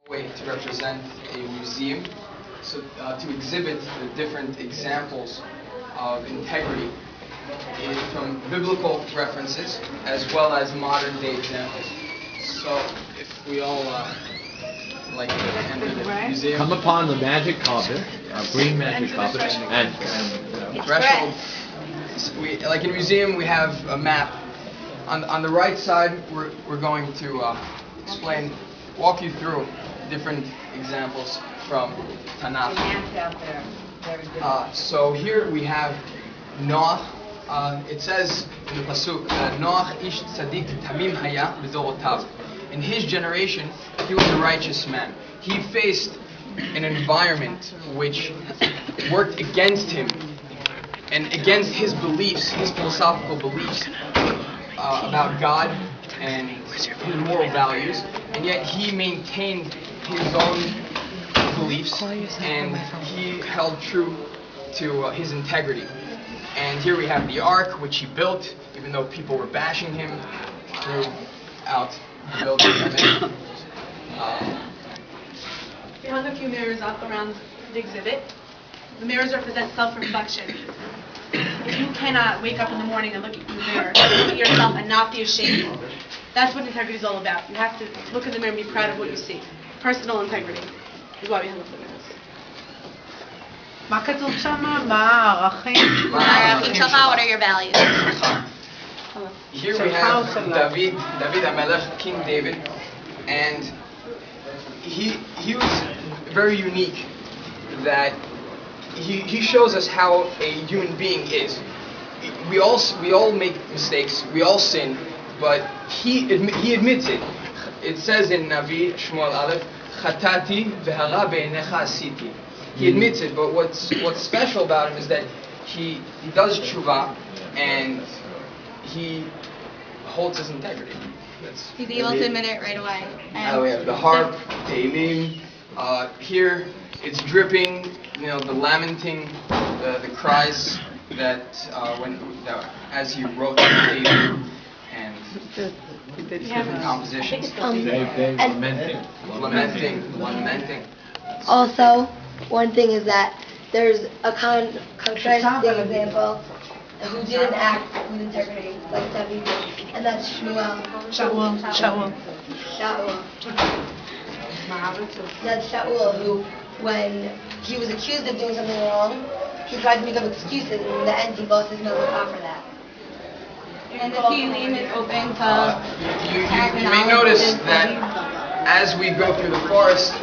way to represent a museum, so to exhibit the different examples of integrity from biblical references as well as modern day examples. So if we all like to enter the museum, come upon the magic carpet, green magic carpet, and threshold. We, like in a museum, we have a map. On the right side, we're going to walk you through different examples from Tanakh. So here we have Noach. It says in the pasuk that Noach ish tzadik tamim haya b'dorotav. In his generation, he was a righteous man. He faced an environment which worked against him and against his beliefs, his philosophical beliefs about God and his moral values, and yet he maintained his own beliefs and he held true to his integrity. And here we have the ark, which he built, even though people were bashing him throughout the building. We hung a few mirrors up around the exhibit. The mirrors represent self-reflection. If you cannot wake up in the morning and look at the mirror, look at yourself and not be ashamed, that's what integrity is all about. You have to look in the mirror and be proud of what you see. Personal integrity is why we hung up the mirrors. מה כתוב שם? מה הערכים? What are your values? Here we have David HaMelech, King David, and he was very unique that he shows us how a human being is. We all make mistakes, we all sin, but he admits it. It says in Navi Shmuel Aleph, Chatati v'hara be'enecha asiti. He admits it, but what's special about him is that he does tshuva and he holds his integrity. He's able to admit it right away. We have the harp, Tehillim. Here it's dripping, the lamenting, the cries that as he wrote the Tehillim and different compositions. Lamenting. Also, one thing is that there's a contrasting example of who didn't act with integrity, like David, and that's Shaul. That's Shaul, who, when he was accused of doing something wrong, he tried to make up excuses, and in the end he lost his milzah for that. And the Tehillim is open to... You may notice that as we go through the forest,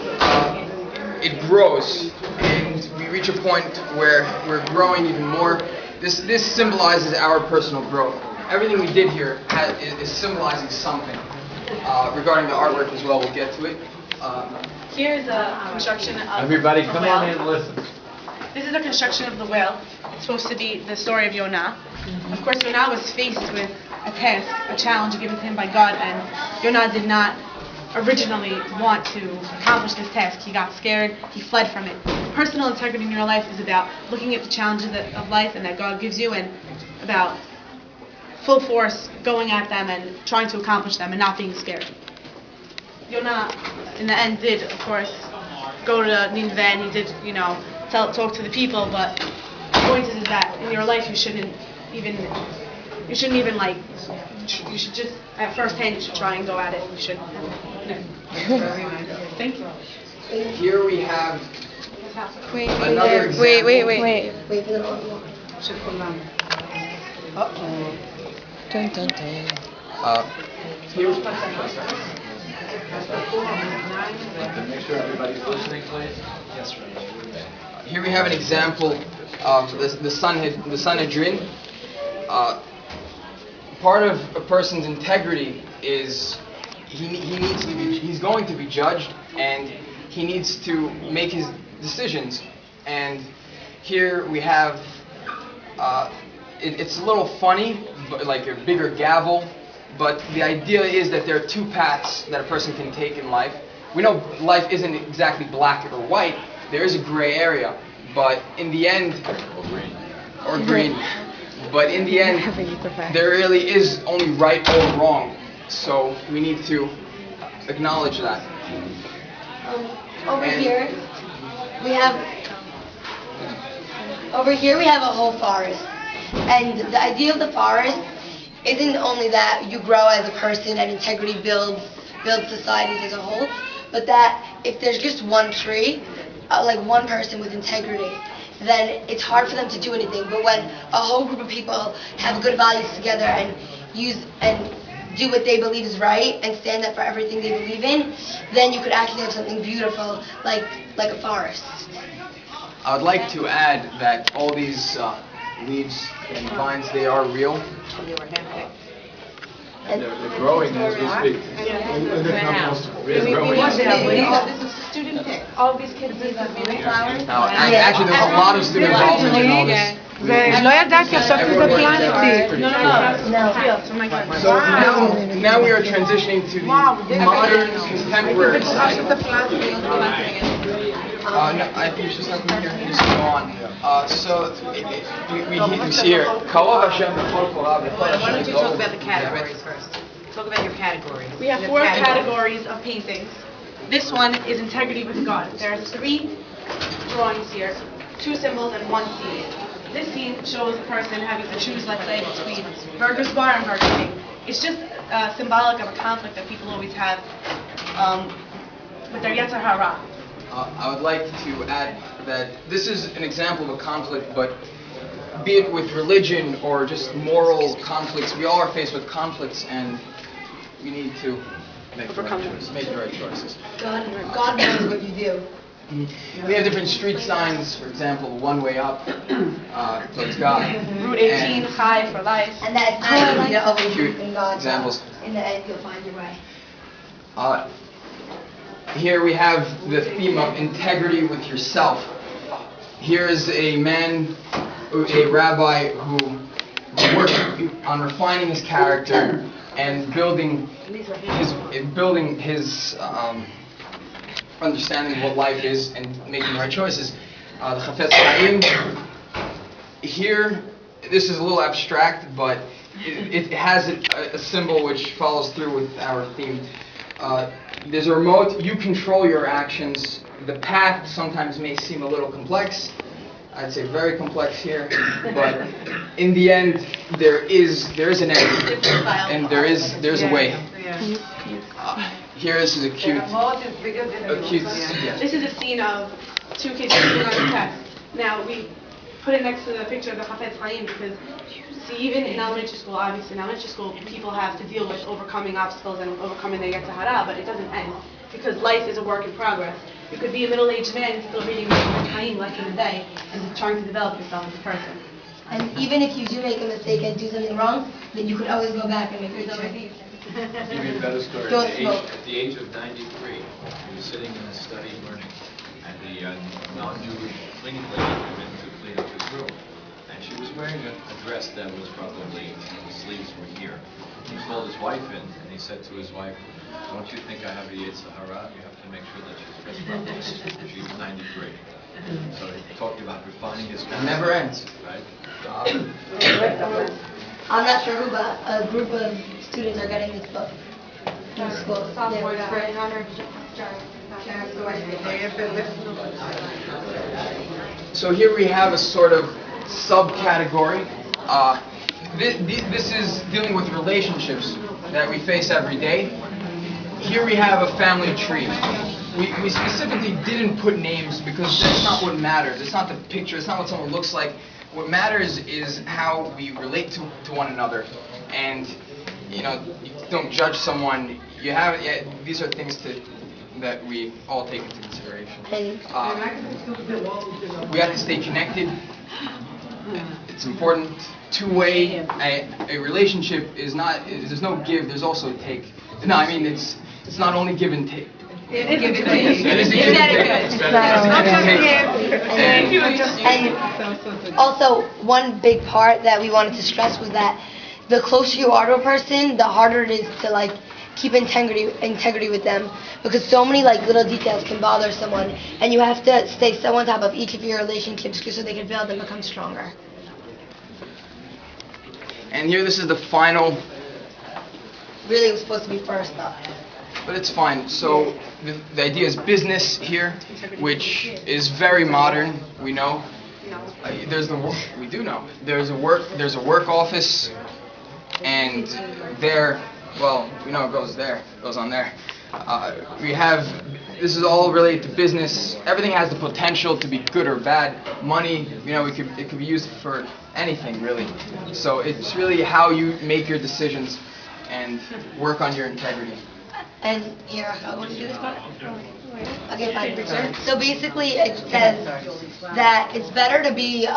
it grows, and we reach a point where we're growing even more. This symbolizes our personal growth. Everything we did here is symbolizing something. Regarding the artwork as well, we'll get to it. Here's a construction of everybody a come whale. on in and listen. This is a construction of the whale. It's supposed to be the story of Yonah. Of course, Yonah was faced with a task, a challenge given to him by God, and Yonah did not originally want to accomplish this task. He got scared, he fled from it. Personal integrity in your life is about looking at the challenges of life and that God gives you, and about full force going at them and trying to accomplish them and not being scared. Yonah, in the end, did, of course, go to Nineveh and he did, talk to the people, but the point is that in your life you shouldn't even you should just, at first hand, you should try and go at it. You should. Thank you. Here we have Wait. Wait for the audio. Uh-oh. Dun, dun, dun. Make sure everybody's listening, please. Here we have an example of the Sanhedrin. Part of a person's integrity is he's going to be judged and he needs to make his decisions. And here we have it's a little funny, but like a bigger gavel. But the idea is that there are two paths that a person can take in life. We know life isn't exactly black or white. There is a gray area, but in the end, or green. But in the end, there really is only right or wrong. So we need to acknowledge that. Over And- here, we have a whole forest, and the idea of the forest isn't only that you grow as a person and integrity builds societies as a whole, but that if there's just one tree, like one person with integrity, then it's hard for them to do anything. But when a whole group of people have good values together and do what they believe is right and stand up for everything they believe in, then you could actually have something beautiful like a forest. I would like to add that all these leaves and vines, they are real. And they're growing as we speak. And they're compostable. They're growing. This is student pick. All these kids leave the flowers. Now, actually, there's a lot of student involvement in all this. ולא ידעתי, חשבתי שזה פלסטיק. No. So now we are transitioning to the modern contemporary side. No, I think it's just not here. Just go on. We see here. Why don't you talk about the categories first? Talk about your categories. We have 4 categories of paintings. This one is integrity with God. There are 3 drawings here, 2 symbols and 1 scene. This scene shows a person having to choose, let's say, between Burger's Bar and Burger King. It's just symbolic of a conflict that people always have with their Yetzer Hara. I would like to add that this is an example of a conflict, but be it with religion or just moral conflicts, we all are faced with conflicts, and we need to make the right choices. God knows what you do. We have different street signs, for example, one way up towards God. Route 18, Chai for life. And that's actually to always Cute believe in God. examples. In the end, you'll find your way. Here we have the theme of integrity with yourself. Here is a man, a rabbi who worked on refining his character and building his understanding of what life is and making the right choices. The Chafetz Chaim. Here, this is a little abstract, but it has a symbol which follows through with our theme. There's a remote. You control your actions. The path sometimes may seem a little complex. I'd say very complex here, but in the end, there is an end, and there's a way. Here, this is a cute. This is a scene of 2 kids sitting on a test. Now, we put it next to the picture of the Chafetz Chaim because, see, even in elementary school, obviously in elementary school, people have to deal with overcoming obstacles and overcoming their Yetzer Hara, but it doesn't end because life is a work in progress. You could be a middle-aged man still reading the Chafetz Chaim less than a day and trying to develop yourself as a person. And even if you do make a mistake and do something wrong, then you could always go back and make yourself repeat. Give me a better story. Don't At smoke. the age of 93, he was sitting in a study learning, and the non-Jewish cleaning lady came in to clean up his room. And she was wearing a dress that was probably, the sleeves were here. He called his wife in, and he said to his wife, "Don't you think I have a Yetzer Hara? You have to make sure that she's dressed properly." She's 93. So he talked about refining his character. It never ends. Right? I'm not sure who, but a group of students are getting this book from school. So here we have a sort of subcategory. This is dealing with relationships that we face every day. Here we have a family tree. We specifically didn't put names because that's not what matters. It's not the picture. It's not what someone looks like. What matters is how we relate to one another. And, you don't judge someone. These are things that we all take into consideration. We have to stay connected. It's important. Two-way. A relationship is not. There's no give. There's also take. No, I mean it's not only give and take. It is a give and take. And also, one big part that we wanted to stress was that the closer you are to a person, the harder it is to keep integrity with them, because so many little details can bother someone, and you have to stay so on top of each of your relationships so they can build and become stronger. And here, this is the final. Really, it was supposed to be first, though. but it's fine. So the idea is business here, which is very modern. We know. There's the we do know. There's a work office, and there, well, we know it goes there, goes on there. We have, this is all related to business. Everything has the potential to be good or bad. Money, it could be used for anything really. So it's really how you make your decisions and work on your integrity. And here, I want to do this part. Okay, fine. So basically, it says that it's better to be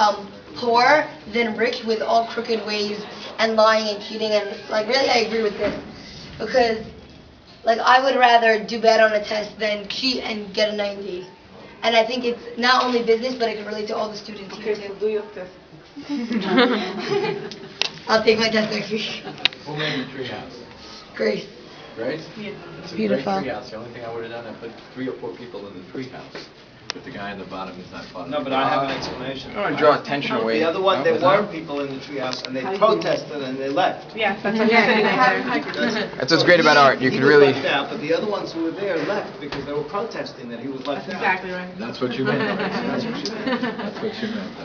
poor than rich with all crooked ways and lying and cheating. And really, I agree with this because, I would rather do bad on a test than cheat and get a 90. And I think it's not only business, but it can relate to all the students here too. Do your test. I'll take my test next week. Who made the treehouse? Grace. Grace? Yeah. It's a Beautiful. great treehouse. The only thing I would have done, I put 3 or 4 people in the treehouse. But the guy in the bottom is not part of No, it. but I have an explanation. I don't want to draw attention away. The other one, there No? were people in the treehouse, and they protested and they left. Yeah, that's what you're sitting there. That's what's great about art. You He can was really. left out, but the other ones who were there left because they were protesting that he was left That's out. exactly right. That's what you meant. That's what you meant.